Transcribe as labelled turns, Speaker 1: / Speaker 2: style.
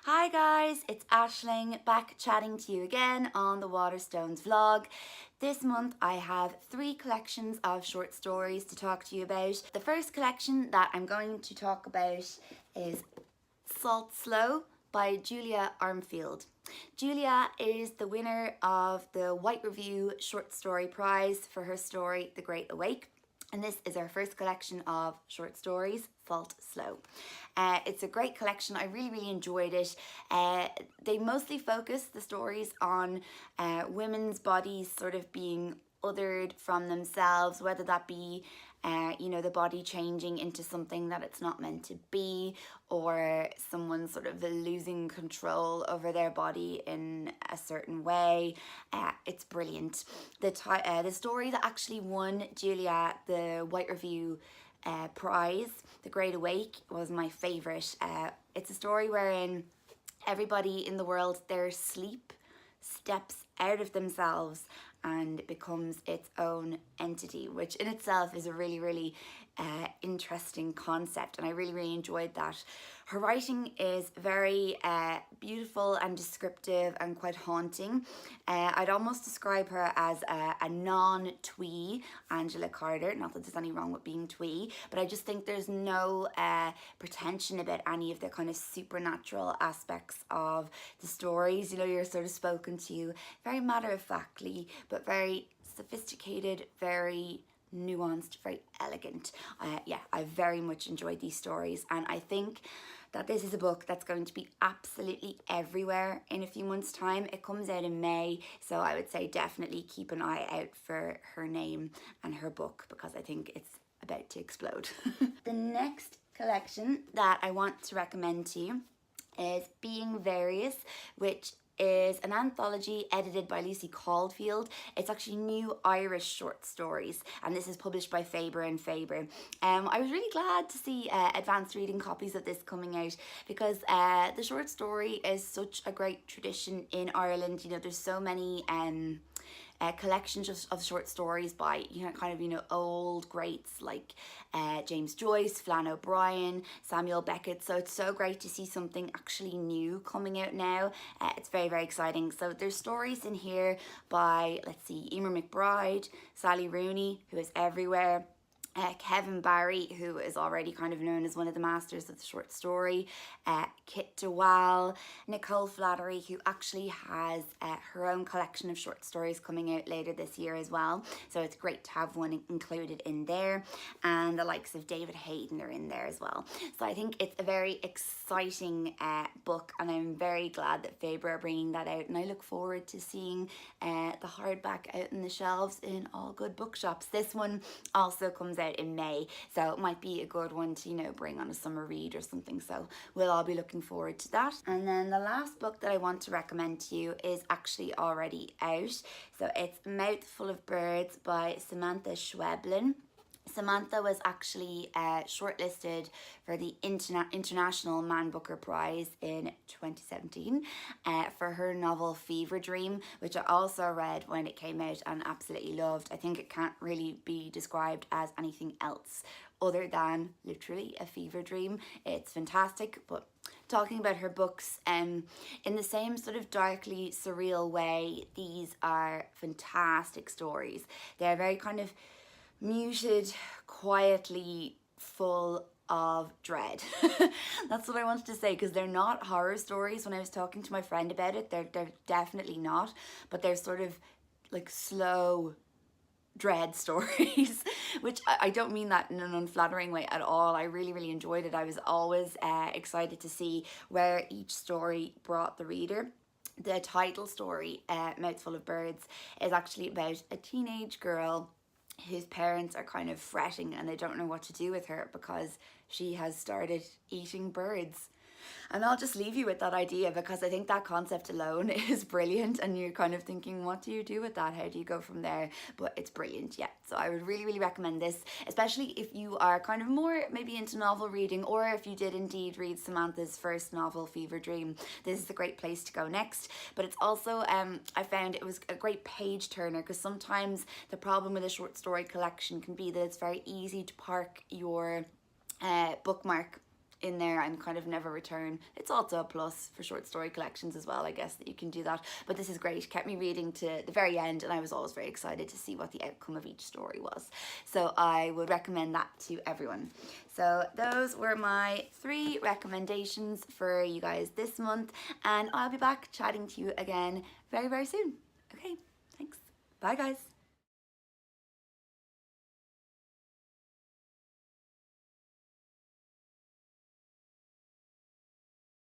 Speaker 1: Hi guys, it's Aisling back chatting to you again on the Waterstones vlog. This month I have 3 collections of short stories to talk to you about. The first collection that I'm going to talk about is Salt Slow by Julia Armfield. Julia is the winner of the White Review Short Story Prize for her story The Great Awake. And this is our first collection of short stories, Salt Slow. It's a great collection. I really enjoyed it. They mostly focus the stories on women's bodies sort of being othered from themselves, whether that be the body changing into something that it's not meant to be, or someone sort of losing control over their body in a certain way. It's brilliant. The story that actually won Julia the White Review prize, The Great Awake, was my favourite. It's a story wherein everybody in the world, their sleep steps out of themselves and becomes its own entity, which in itself is a really interesting concept, and I really enjoyed that. Her writing is very beautiful and descriptive and quite haunting. I'd almost describe her as a non-twee Angela Carter. Not that there's any wrong with being twee, but I just think there's no pretension about any of the kind of supernatural aspects of the stories. You know, you're sort of spoken to very matter-of-factly, but very sophisticated, very nuanced, very elegant. I very much enjoyed these stories, and I think that this is a book that's going to be absolutely everywhere in a few months' time. It comes out in May, so I would say definitely keep an eye out for her name and her book, because I think it's about to explode. The next collection that I want to recommend to you is Being Various, which is an anthology edited by Lucy Caulfield. It's actually new Irish short stories, and this is published by Faber and Faber. I was really glad to see advanced reading copies of this coming out, because the short story is such a great tradition in Ireland. You know, there's so many collections of short stories by old greats like James Joyce, Flann O'Brien, Samuel Beckett. So it's so great to see something actually new coming out now. It's very exciting. So there's stories in here by, let's see, Emer McBride, Sally Rooney, who is everywhere, Kevin Barry, who is already kind of known as one of the masters of the short story, Kit DeWall, Nicole Flattery, who actually has her own collection of short stories coming out later this year as well, so it's great to have one included in there, and the likes of David Hayden are in there as well. So I think it's a very exciting book, and I'm very glad that Faber are bringing that out, and I look forward to seeing the hardback out in the shelves in all good bookshops. This one also comes out in May, so it might be a good one to bring on a summer read or something, so we'll all be looking forward to that. And then the last book that I want to recommend to you is actually already out, so it's Mouthful of Birds by Samanta Schweblin. Samantha was actually shortlisted for the International Man Booker Prize in 2017 for her novel Fever Dream, which I also read when it came out and absolutely loved. I think it can't really be described as anything else other than literally a fever dream. It's fantastic. But talking about her books, in the same sort of darkly surreal way, these are fantastic stories. They're very kind of muted, quietly full of dread. That's what I wanted to say, because they're not horror stories. When I was talking to my friend about it, they're definitely not, but they're sort of like slow dread stories, which I don't mean that in an unflattering way at all. I really enjoyed it. I was always excited to see where each story brought the reader. The title story, Mouthful of Birds, is actually about a teenage girl whose parents are kind of fretting and they don't know what to do with her because she has started eating birds. And I'll just leave you with that idea, because I think that concept alone is brilliant, and you're kind of thinking, what do you do with that? How do you go from there? But it's brilliant, yeah. So I would really recommend this, especially if you are kind of more maybe into novel reading, or if you did indeed read Samantha's first novel, Fever Dream. This is a great place to go next. But it's also, I found it was a great page turner, because sometimes the problem with a short story collection can be that it's very easy to park your bookmark in there and kind of never return. It's also a plus for short story collections as well, I guess, that you can do that. But this is great. Kept me reading to the very end, and I was always very excited to see what the outcome of each story was. So I would recommend that to everyone. So those were my 3 recommendations for you guys this month, and I'll be back chatting to you again very, very soon. Okay, thanks. Bye, guys.